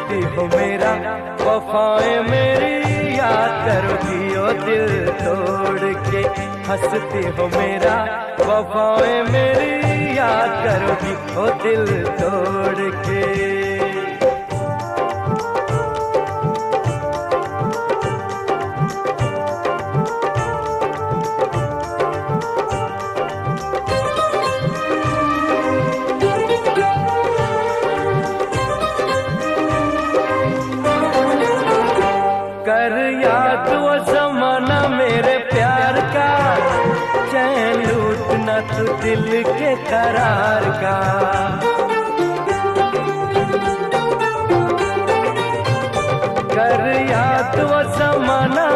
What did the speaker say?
हंसती हो मेरा वफाएं मेरी याद करोगी ओ दिल तोड़ के। हंसती हो मेरा वफाएं मेरी याद करोगी ओ दिल तोड़ के। कर याद वो जमाना मेरे प्यार का, चैन लूटना तू दिल के करार का। कर याद